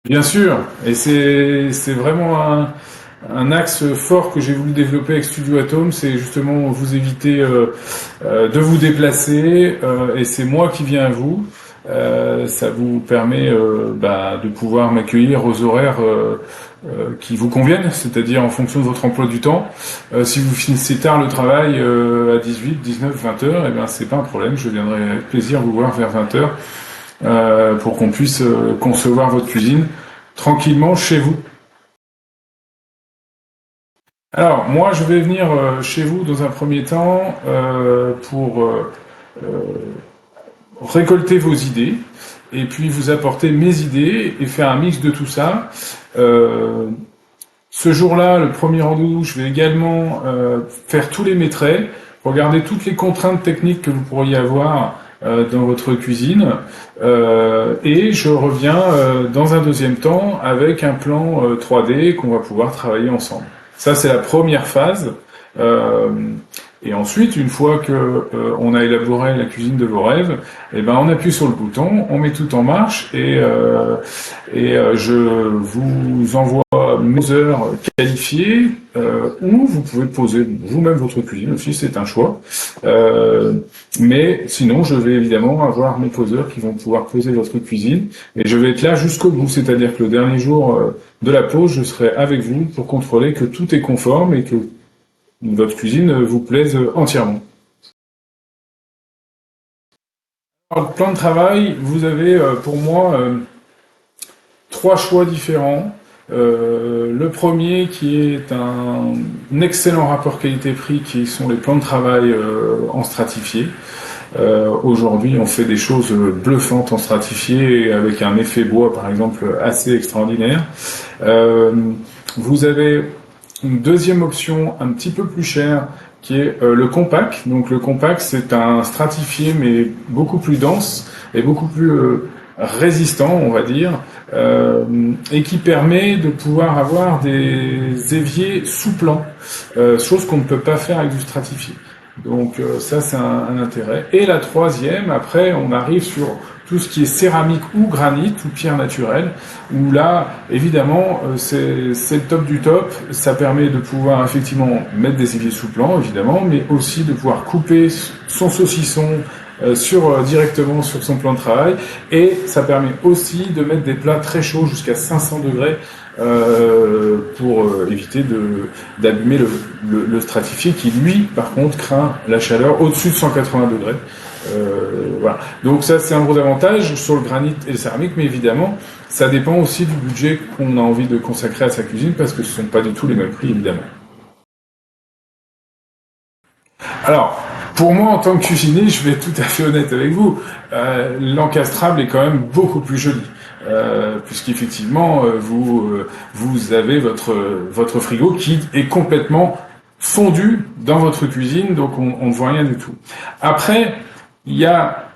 Bien sûr, et c'est vraiment un axe fort que j'ai voulu développer avec Studio Atom, c'est justement vous éviter de vous déplacer, et c'est moi qui viens à vous. Ça vous permet de pouvoir m'accueillir aux horaires qui vous conviennent, c'est-à-dire en fonction de votre emploi du temps. Si vous finissez tard le travail à 18, 19, 20 heures, eh ben c'est pas un problème, je viendrai avec plaisir vous voir vers 20 heures pour qu'on puisse concevoir votre cuisine tranquillement chez vous. Alors, moi, je vais venir chez vous dans un premier temps pour récolter vos idées et puis vous apporter mes idées et faire un mix de tout ça. Euh, Ce jour-là, le premier rendez-vous, je vais également faire tous les métraits, regarder toutes les contraintes techniques que vous pourriez avoir dans votre cuisine, et je reviens dans un deuxième temps avec un plan 3D qu'on va pouvoir travailler ensemble. Ça, c'est la première phase. Euh, et ensuite, une fois que on a élaboré la cuisine de vos rêves, eh ben on appuie sur le bouton, on met tout en marche et je vous envoie mes heures qualifiées ou vous pouvez poser vous-même votre cuisine aussi, c'est un choix. Mais sinon, je vais évidemment avoir mes poseurs qui vont pouvoir poser votre cuisine et je vais être là jusqu'au bout, c'est-à-dire que le dernier jour de la pause, je serai avec vous pour contrôler que tout est conforme et que votre cuisine vous plaise entièrement. Alors, le plan de travail, vous avez pour moi trois choix différents. Le premier qui est un excellent rapport qualité-prix qui sont les plans de travail en stratifié. Aujourd'hui, on fait des choses bluffantes en stratifié avec un effet bois, par exemple, assez extraordinaire. Euh, Vous avez une deuxième option un petit peu plus chère qui est le compact. Donc le compact, c'est un stratifié mais beaucoup plus dense et beaucoup plus résistant, on va dire, et qui permet de pouvoir avoir des éviers sous-plans, chose qu'on ne peut pas faire avec du stratifié. Donc ça, c'est un intérêt. Et la troisième, après, on arrive sur tout ce qui est céramique ou granit ou pierre naturelle, où là, évidemment, c'est le top du top. Ça permet de pouvoir effectivement mettre des éviers sous plan, évidemment, mais aussi de pouvoir couper son saucisson directement sur son plan de travail. Et ça permet aussi de mettre des plats très chauds jusqu'à 500 degrés pour éviter d'abîmer le stratifié qui, lui, par contre, craint la chaleur au-dessus de 180 degrés. Voilà. Donc ça, c'est un gros avantage sur le granit et le céramique, mais évidemment, ça dépend aussi du budget qu'on a envie de consacrer à sa cuisine, parce que ce ne sont pas du tout les mêmes prix, évidemment. Alors, pour moi, en tant que cuisinier, je vais être tout à fait honnête avec vous, l'encastrable est quand même beaucoup plus joli. Puisqu'effectivement, vous avez votre frigo qui est complètement fondu dans votre cuisine, donc on ne voit rien du tout. Après, il y a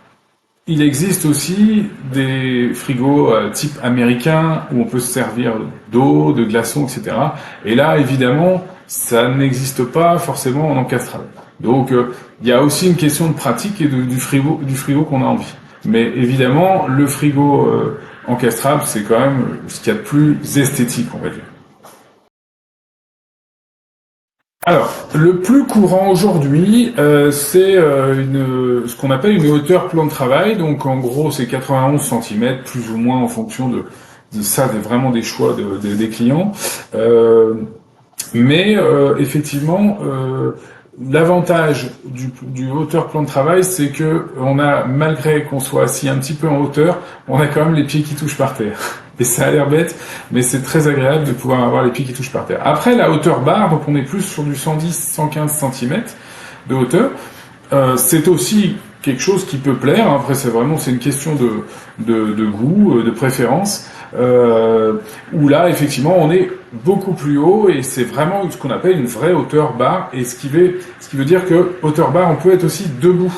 il existe aussi des frigos type américain où on peut se servir d'eau, de glaçons, etc. Et là, évidemment, ça n'existe pas forcément en encastrable. Donc, il y a aussi une question de pratique et du frigo qu'on a envie. Mais évidemment, le frigo encastrable, c'est quand même ce qu'il y a de plus esthétique, on va dire. Alors, le plus courant aujourd'hui, c'est ce qu'on appelle une hauteur plan de travail. Donc, en gros, c'est 91 cm, plus ou moins en fonction de ça, vraiment des choix des clients. Mais effectivement, l'avantage du hauteur plan de travail, c'est que on a, malgré qu'on soit assis un petit peu en hauteur, on a quand même les pieds qui touchent par terre. Et ça a l'air bête, mais c'est très agréable de pouvoir avoir les pieds qui touchent par terre. Après, la hauteur barre, donc on est plus sur du 110-115 cm de hauteur. C'est aussi quelque chose qui peut plaire. Après, c'est une question de goût, de préférence. Où là, effectivement, on est beaucoup plus haut et c'est vraiment ce qu'on appelle une vraie hauteur barre. Et ce qui veut dire que hauteur barre, on peut être aussi debout.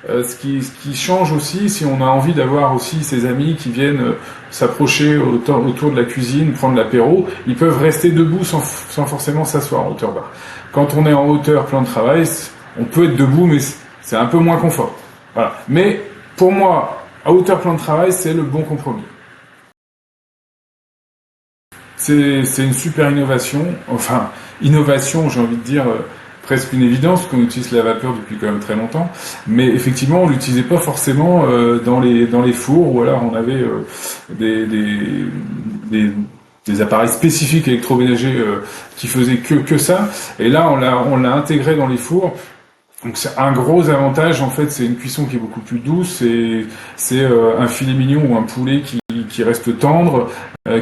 Ce qui change aussi, si on a envie d'avoir aussi ses amis qui viennent s'approcher autour de la cuisine, prendre l'apéro, ils peuvent rester debout sans forcément s'asseoir en hauteur barre. Quand on est en hauteur plan de travail, on peut être debout, mais c'est un peu moins confort. Voilà. Mais pour moi, à hauteur plan de travail, c'est le bon compromis. c'est une super innovation. Enfin, innovation, j'ai envie de dire, presque une évidence, qu'on utilise la vapeur depuis quand même très longtemps. Mais effectivement, on l'utilisait pas forcément dans les fours, ou alors on avait des, des, des, des appareils spécifiques électroménagers qui faisaient que ça. Et là, on l'a intégré dans les fours. Donc c'est un gros avantage en fait, c'est une cuisson qui est beaucoup plus douce, c'est un filet mignon ou un poulet qui reste tendre,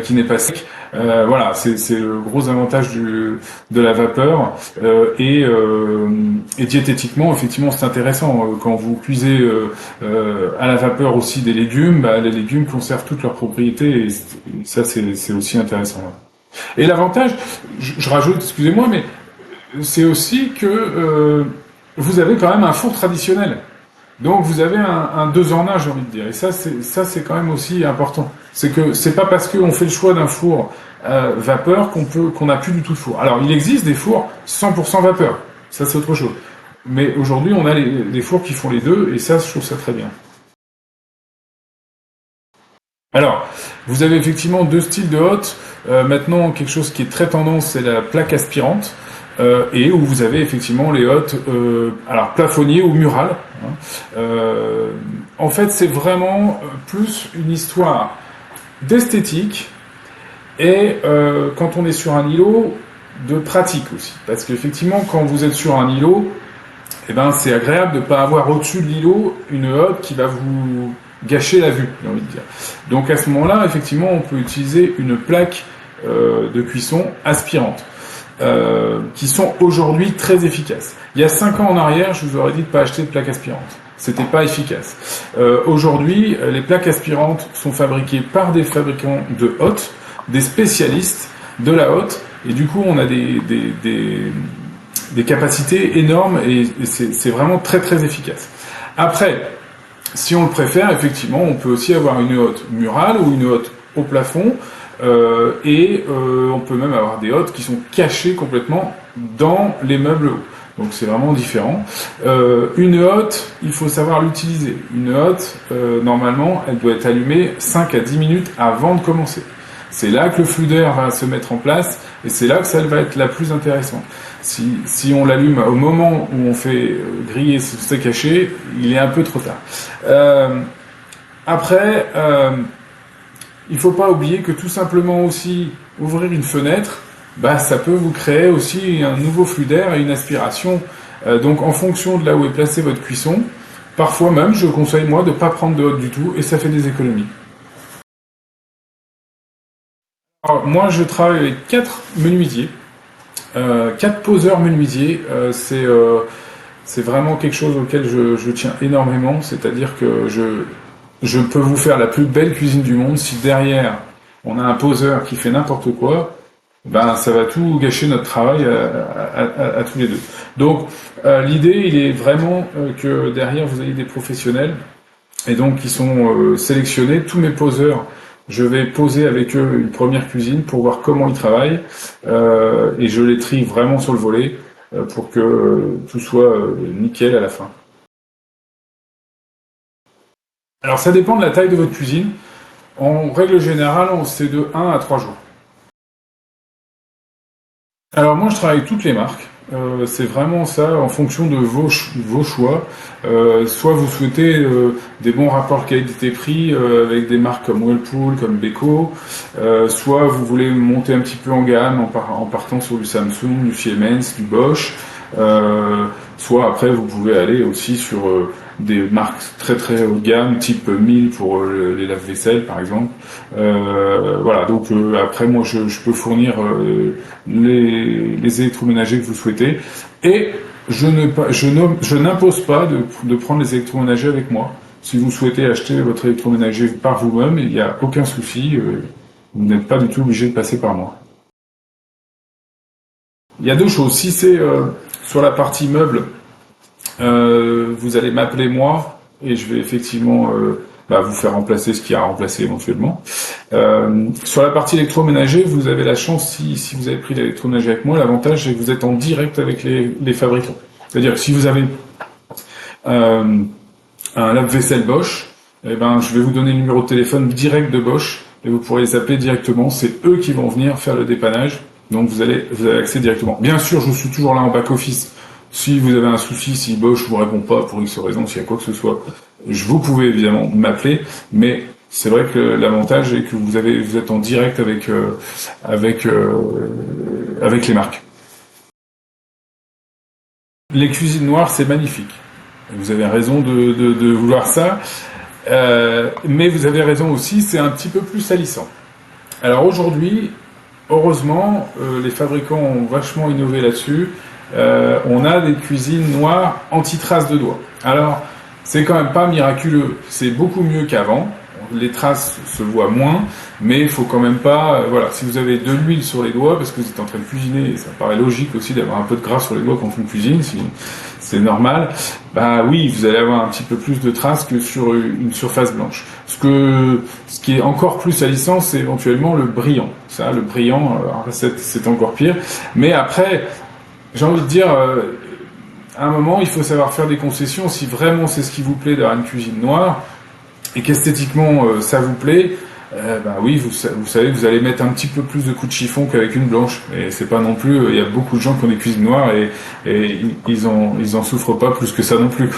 qui n'est pas sec. Voilà, c'est le gros avantage de la vapeur et diététiquement effectivement c'est intéressant quand vous cuisez à la vapeur aussi des légumes, bah, les légumes conservent toutes leurs propriétés et ça c'est aussi intéressant. Et l'avantage, je rajoute, excusez-moi, mais c'est aussi que vous avez quand même un four traditionnel. Donc vous avez un deux en un, j'ai envie de dire. Et ça c'est quand même aussi important. C'est que c'est pas parce qu'on fait le choix d'un four vapeur qu'on n'a plus du tout de four. Alors il existe des fours 100% vapeur. Ça c'est autre chose. Mais aujourd'hui on a les fours qui font les deux et ça je trouve ça très bien. Alors, vous avez effectivement deux styles de hotte. Maintenant, quelque chose qui est très tendance, c'est la plaque aspirante, et où vous avez effectivement les hottes, alors plafonniers ou murales. Hein. En fait, c'est vraiment plus une histoire d'esthétique et quand on est sur un îlot, de pratique aussi. Parce qu'effectivement, quand vous êtes sur un îlot, eh ben, c'est agréable de ne pas avoir au-dessus de l'îlot une hotte qui va vous gâcher la vue, j'ai envie de dire. Donc à ce moment-là, effectivement, on peut utiliser une plaque de cuisson aspirante, qui sont aujourd'hui très efficaces. Il y a 5 ans en arrière, je vous aurais dit de ne pas acheter de plaque aspirante. C'était pas efficace. Aujourd'hui, les plaques aspirantes sont fabriquées par des fabricants de hottes, des spécialistes de la hotte, et du coup, on a des capacités énormes et c'est vraiment très très efficace. Après, si on le préfère, effectivement, on peut aussi avoir une hotte murale ou une hotte au plafond on peut même avoir des hottes qui sont cachées complètement dans les meubles hauts. Donc c'est vraiment différent. Une hotte, il faut savoir l'utiliser. Une hotte, normalement, elle doit être allumée 5 à 10 minutes avant de commencer. C'est là que le flux d'air va se mettre en place et c'est là que ça va être la plus intéressante. Si on l'allume au moment où on fait griller ce steak haché, il est un peu trop tard. Après, il faut pas oublier que tout simplement aussi ouvrir une fenêtre, bah ça peut vous créer aussi un nouveau flux d'air et une aspiration. Donc en fonction de là où est placée votre cuisson, parfois même je conseille moi de pas prendre de hotte du tout et ça fait des économies. Alors, moi je travaille avec 4 menuisiers, 4 poseurs menuisiers. C'est vraiment quelque chose auquel je tiens énormément, c'est-à-dire que je peux vous faire la plus belle cuisine du monde. Si derrière on a un poseur qui fait n'importe quoi, ben ça va tout gâcher notre travail à tous les deux. Donc l'idée, il est vraiment que derrière vous ayez des professionnels et donc qui sont sélectionnés. Tous mes poseurs, je vais poser avec eux une première cuisine pour voir comment ils travaillent et je les trie vraiment sur le volet pour que tout soit nickel à la fin. Alors ça dépend de la taille de votre cuisine. En règle générale, c'est de 1 à 3 jours. Alors moi je travaille toutes les marques. C'est vraiment ça en fonction de vos choix. Soit vous souhaitez des bons rapports qualité-prix avec des marques comme Whirlpool, comme Beko, soit vous voulez monter un petit peu en gamme en partant sur du Samsung, du Siemens, du Bosch, soit après vous pouvez aller aussi sur des marques très très haut de gamme, type Miele pour les lave-vaisselle par exemple. Voilà, donc après moi je peux fournir les électroménagers que vous souhaitez et je n'impose pas de prendre les électroménagers avec moi. Si vous souhaitez acheter votre électroménager par vous-même, il n'y a aucun souci, vous n'êtes pas du tout obligé de passer par moi. Il y a deux choses. Si c'est sur la partie meuble, vous allez m'appeler moi et je vais effectivement vous faire remplacer ce qu'il y a à remplacer éventuellement. Sur la partie électroménager, vous avez la chance, si vous avez pris l'électroménager avec moi, l'avantage c'est que vous êtes en direct avec les fabricants. C'est-à-dire que si vous avez un lave-vaisselle Bosch, eh ben, je vais vous donner le numéro de téléphone direct de Bosch et vous pourrez les appeler directement. C'est eux qui vont venir faire le dépannage. Donc vous avez accès directement. Bien sûr, je suis toujours là en back-office. Si vous avez un souci, si Bosch vous répond pas pour X raison, s'il y a quoi que ce soit, vous pouvez évidemment m'appeler, mais c'est vrai que l'avantage est que vous êtes en direct avec les marques. Les cuisines noires, c'est magnifique. Vous avez raison de vouloir ça, mais vous avez raison aussi, c'est un petit peu plus salissant. Alors aujourd'hui, heureusement, les fabricants ont vachement innové là-dessus. On a des cuisines noires anti-traces de doigts. Alors, c'est quand même pas miraculeux. C'est beaucoup mieux qu'avant. Les traces se voient moins, mais il faut quand même pas... voilà, si vous avez de l'huile sur les doigts, parce que vous êtes en train de cuisiner, et ça paraît logique aussi d'avoir un peu de gras sur les doigts quand on cuisine, si c'est normal, bah oui, vous allez avoir un petit peu plus de traces que sur une surface blanche. Ce qui est encore plus salissant, c'est éventuellement le brillant. Ça, le brillant, c'est encore pire. Mais après, j'ai envie de dire, à un moment, il faut savoir faire des concessions. Si vraiment c'est ce qui vous plaît d'avoir une cuisine noire, et qu'esthétiquement ça vous plaît, bah oui, vous savez, vous allez mettre un petit peu plus de coups de chiffon qu'avec une blanche. Et c'est pas non plus, il y a beaucoup de gens qui ont des cuisines noires et ils en souffrent pas plus que ça non plus.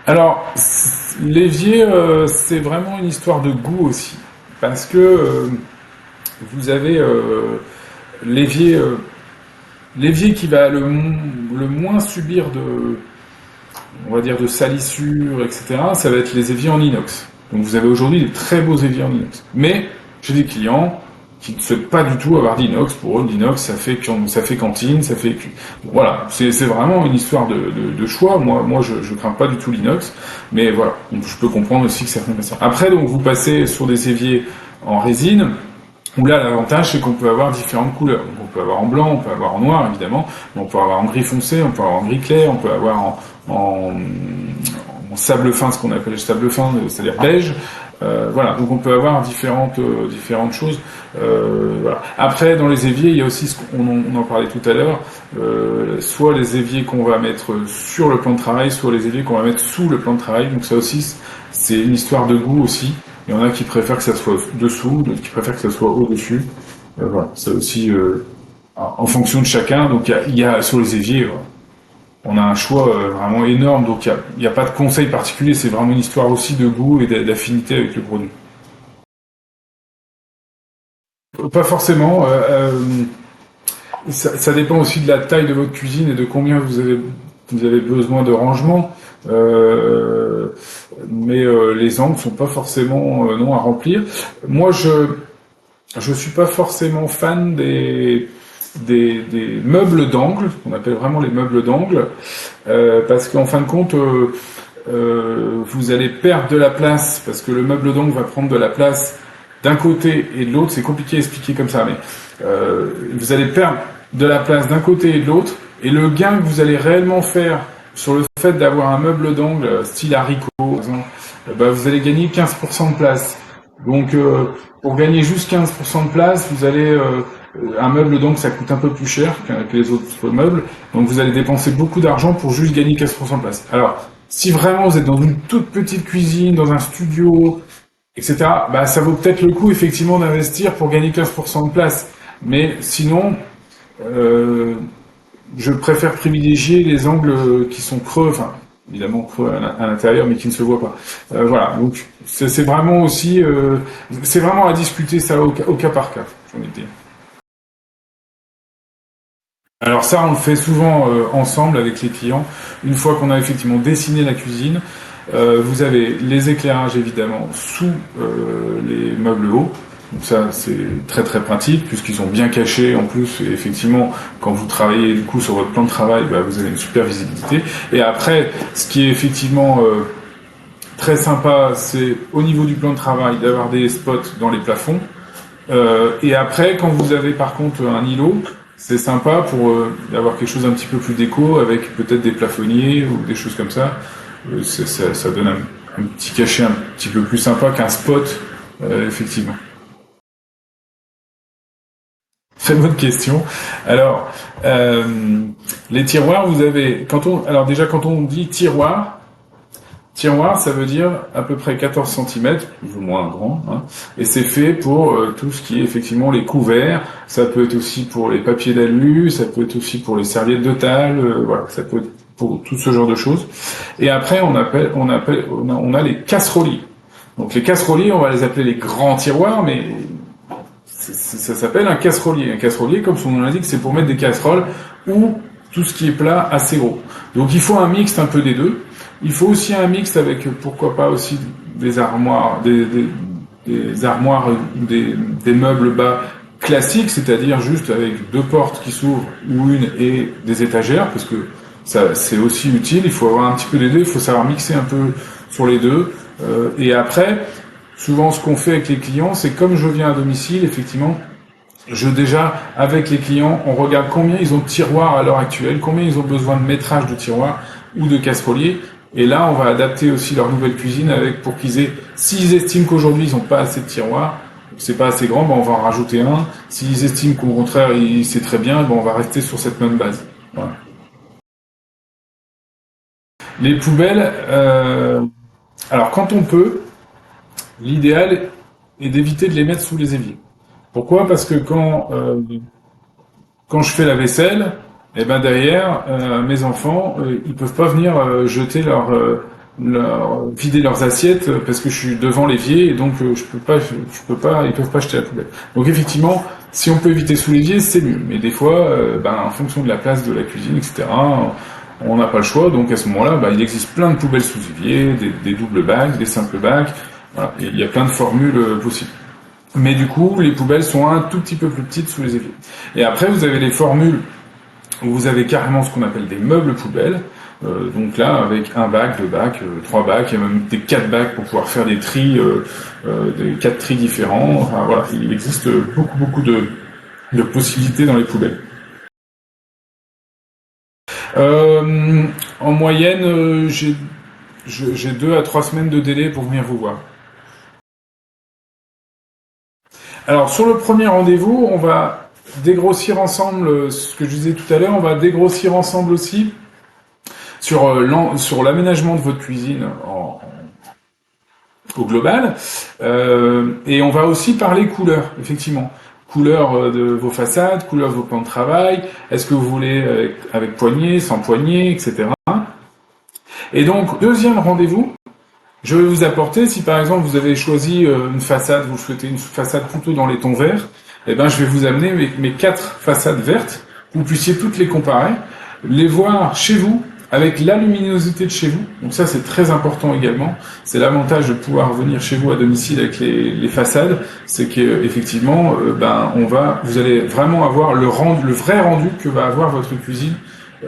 Alors, l'évier, c'est vraiment une histoire de goût aussi, parce que vous avez l'évier, l'évier qui va le moins subir on va dire de salissure, etc., ça va être les éviers en inox. Donc vous avez aujourd'hui des très beaux éviers en inox. Mais j'ai des clients qui ne souhaitent pas du tout avoir d'inox. Pour eux, l'inox, ça fait cantine, ça fait... Voilà, c'est vraiment une histoire de choix. Moi je crains pas du tout l'inox, mais voilà, donc, je peux comprendre aussi que certaines personnes... Après, donc, vous passez sur des éviers en résine, où là, l'avantage, c'est qu'on peut avoir différentes couleurs. Donc, on peut avoir en blanc, on peut avoir en noir, évidemment, mais on peut avoir en gris foncé, on peut avoir en gris clair, on peut avoir en sable fin, ce qu'on appelle le sable fin, c'est-à-dire beige. Voilà, donc on peut avoir différentes choses. Voilà. Après, dans les éviers, il y a aussi on en parlait tout à l'heure, soit les éviers qu'on va mettre sur le plan de travail, soit les éviers qu'on va mettre sous le plan de travail. Donc ça aussi, c'est une histoire de goût aussi. Il y en a qui préfèrent que ça soit dessous, d'autres qui préfèrent que ça soit au-dessus. Voilà, c'est aussi en fonction de chacun. Donc il y a sur les éviers, on a un choix vraiment énorme. Donc il y a pas de conseil particulier. C'est vraiment une histoire aussi de goût et d'affinité avec le produit. Pas forcément. Ça dépend aussi de la taille de votre cuisine et de combien vous avez besoin de rangement. Mais les angles sont pas forcément non à remplir. Moi, je suis pas forcément fan des meubles d'angle, qu'on appelle vraiment les meubles d'angle, parce qu'en fin de compte, vous allez perdre de la place, parce que le meuble d'angle va prendre de la place d'un côté et de l'autre. C'est compliqué à expliquer comme ça, mais vous allez perdre de la place d'un côté et de l'autre, et le gain que vous allez réellement faire sur le fait d'avoir un meuble d'angle style haricot, par exemple, bah, vous allez gagner 15% de place. Donc, pour gagner juste 15% de place, vous allez un meuble d'angle, ça coûte un peu plus cher que les autres meubles, donc vous allez dépenser beaucoup d'argent pour juste gagner 15% de place. Alors, si vraiment vous êtes dans une toute petite cuisine, dans un studio, etc., bah, ça vaut peut-être le coup effectivement d'investir pour gagner 15% de place. Mais sinon, je préfère privilégier les angles qui sont creux, enfin évidemment creux à l'intérieur, mais qui ne se voient pas. Voilà, donc c'est vraiment aussi, c'est vraiment à discuter ça au cas par cas, j'ai envie de dire. Alors ça, on le fait souvent ensemble avec les clients. Une fois qu'on a effectivement dessiné la cuisine, vous avez les éclairages évidemment sous les meubles hauts. Donc ça, c'est très très pratique puisqu'ils sont bien cachés en plus. Et effectivement, quand vous travaillez du coup sur votre plan de travail, bah, vous avez une super visibilité. Et après, ce qui est effectivement très sympa, c'est au niveau du plan de travail d'avoir des spots dans les plafonds. Et après, quand vous avez par contre un îlot, c'est sympa pour avoir quelque chose un petit peu plus déco avec peut-être des plafonniers ou des choses comme ça. Ça donne un petit cachet un petit peu plus sympa qu'un spot, effectivement. Très bonne question. Alors, les tiroirs, vous avez, alors déjà quand on dit tiroir, Tiroir, ça veut dire à peu près 14 centimètres, plus ou moins grand, hein, et c'est fait pour tout ce qui est effectivement les couverts, ça peut être aussi pour les papiers d'alu, ça peut être aussi pour les serviettes de table, voilà, ça peut être pour tout ce genre de choses. Et après, on a les casseroliers. Donc les casseroliers, on va les appeler les grands tiroirs, mais ça s'appelle un casserolier. Un casserolier, comme son nom l'indique, c'est pour mettre des casseroles ou tout ce qui est plat assez gros. Donc il faut un mixte un peu des deux. Il faut aussi un mixte avec, pourquoi pas aussi des armoires, des armoires ou des meubles bas classiques, c'est-à-dire juste avec deux portes qui s'ouvrent ou une et des étagères, parce que ça c'est aussi utile. Il faut avoir un petit peu des deux, il faut savoir mixer un peu sur les deux. Et après, souvent ce qu'on fait avec les clients, c'est comme je viens à domicile, effectivement, avec les clients, on regarde combien ils ont de tiroirs à l'heure actuelle, combien ils ont besoin de métrage de tiroirs ou de casseroliers. Et là, on va adapter aussi leur nouvelle cuisine pour qu'ils aient, s'ils estiment qu'aujourd'hui ils n'ont pas assez de tiroirs, c'est pas assez grand, ben on va en rajouter un. S'ils estiment qu'au contraire, c'est très bien, ben on va rester sur cette même base. Voilà. Les poubelles, alors quand on peut, l'idéal est d'éviter de les mettre sous les éviers. Pourquoi? Parce que quand je fais la vaisselle, et ben derrière, mes enfants, ils peuvent pas venir jeter vider leurs assiettes parce que je suis devant l'évier et donc je peux pas, ils peuvent pas jeter la poubelle. Donc effectivement, si on peut éviter sous l'évier, c'est mieux. Mais des fois, en fonction de la place de la cuisine, etc., on n'a pas le choix. Donc à ce moment-là, il existe plein de poubelles sous évier, des doubles bacs, des simples bacs. Voilà, et il y a plein de formules possibles. Mais du coup, les poubelles sont un tout petit peu plus petites sous les éviers. Et après, vous avez les formules où vous avez carrément ce qu'on appelle des meubles poubelles. Donc là, avec un bac, deux bacs, trois bacs, et même des quatre bacs pour pouvoir faire des tris, des quatre tris différents. Enfin, voilà, il existe beaucoup de possibilités dans les poubelles. En moyenne, j'ai 2 à 3 semaines de délai pour venir vous voir. Alors sur le premier rendez-vous, on va dégrossir ensemble ce que je disais tout à l'heure, on va dégrossir ensemble aussi sur l'aménagement de votre cuisine au global. Et on va aussi parler couleur, effectivement. Couleur de vos façades, couleur de vos plans de travail, est-ce que vous voulez avec poignée, sans poignée, etc. Et donc, deuxième rendez-vous, je vais vous apporter, si par exemple vous avez choisi une façade, vous souhaitez une façade plutôt dans les tons verts, eh ben je vais vous amener mes 4 façades vertes, que vous puissiez toutes les comparer, les voir chez vous, avec la luminosité de chez vous. Donc ça c'est très important également. C'est l'avantage de pouvoir venir chez vous à domicile avec les façades, c'est que effectivement, vous allez vraiment avoir le vrai rendu que va avoir votre cuisine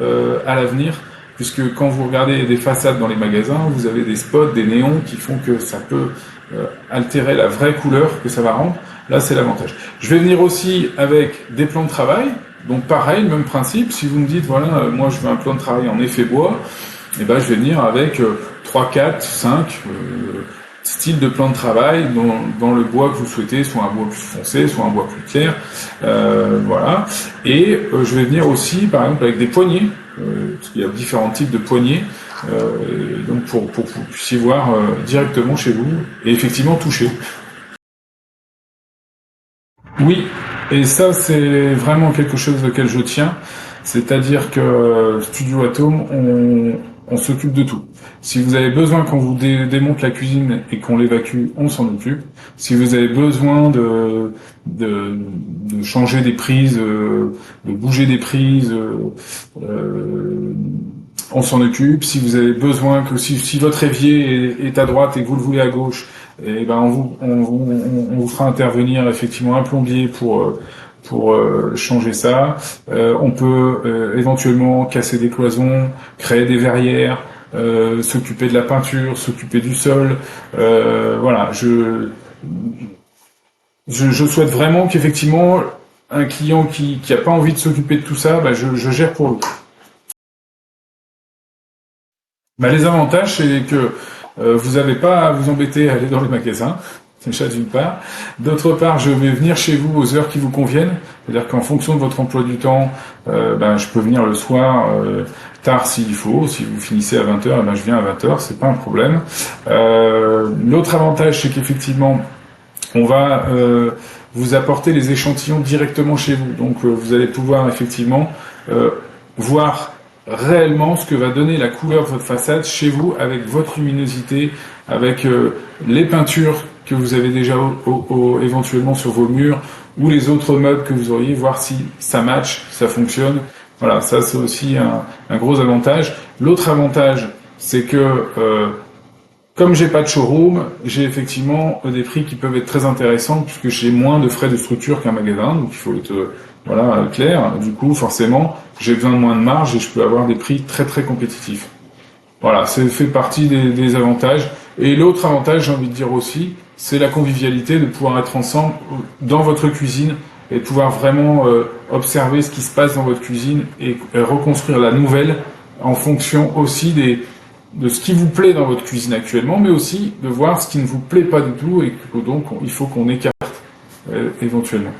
à l'avenir. Puisque quand vous regardez des façades dans les magasins, vous avez des spots, des néons qui font que ça peut altérer la vraie couleur que ça va rendre. Là, c'est l'avantage. Je vais venir aussi avec des plans de travail. Donc pareil, même principe. Si vous me dites, voilà, moi je veux un plan de travail en effet bois, eh ben, je vais venir avec 3, 4, 5 styles de plan de travail dans le bois que vous souhaitez, soit un bois plus foncé, soit un bois plus clair. Voilà. Et je vais venir aussi, par exemple, avec des poignées. Parce qu'il y a différents types de poignées, donc pour que vous puissiez voir directement chez vous et effectivement toucher. Oui, et ça c'est vraiment quelque chose auquel je tiens, c'est-à-dire que Studio Atome, on s'occupe de tout. Si vous avez besoin qu'on vous démonte la cuisine et qu'on l'évacue, on s'en occupe. Si vous avez besoin de changer des prises, de bouger des prises, on s'en occupe. Si vous avez besoin si votre évier est à droite et que vous le voulez à gauche, et ben on vous fera intervenir effectivement un plombier pour changer ça. On peut éventuellement casser des cloisons, créer des verrières, s'occuper de la peinture, s'occuper du sol. Voilà, je souhaite vraiment qu'effectivement un client qui a pas envie de s'occuper de tout ça, je gère pour lui. Les avantages, c'est que vous n'avez pas à vous embêter à aller dans les magasins, déjà d'une part. D'autre part, je vais venir chez vous aux heures qui vous conviennent. C'est-à-dire qu'en fonction de votre emploi du temps, je peux venir le soir tard s'il faut. Si vous finissez à 20h, eh ben je viens à 20h, c'est pas un problème. L'autre avantage, c'est qu'effectivement, on va vous apporter les échantillons directement chez vous. Donc vous allez pouvoir effectivement voir réellement ce que va donner la couleur de votre façade chez vous, avec votre luminosité, avec les peintures que vous avez déjà éventuellement sur vos murs, ou les autres meubles que vous auriez, voir si ça match, ça fonctionne. Voilà, ça c'est aussi un gros avantage. L'autre avantage, c'est que comme j'ai pas de showroom, j'ai effectivement des prix qui peuvent être très intéressants, puisque j'ai moins de frais de structure qu'un magasin, donc il faut être clair. Du coup, forcément, j'ai besoin de moins de marge et je peux avoir des prix très très compétitifs. Voilà, ça fait partie des avantages. Et l'autre avantage, j'ai envie de dire aussi, c'est la convivialité, de pouvoir être ensemble dans votre cuisine et de pouvoir vraiment observer ce qui se passe dans votre cuisine et reconstruire la nouvelle en fonction aussi de ce qui vous plaît dans votre cuisine actuellement, mais aussi de voir ce qui ne vous plaît pas du tout et que donc il faut qu'on écarte éventuellement.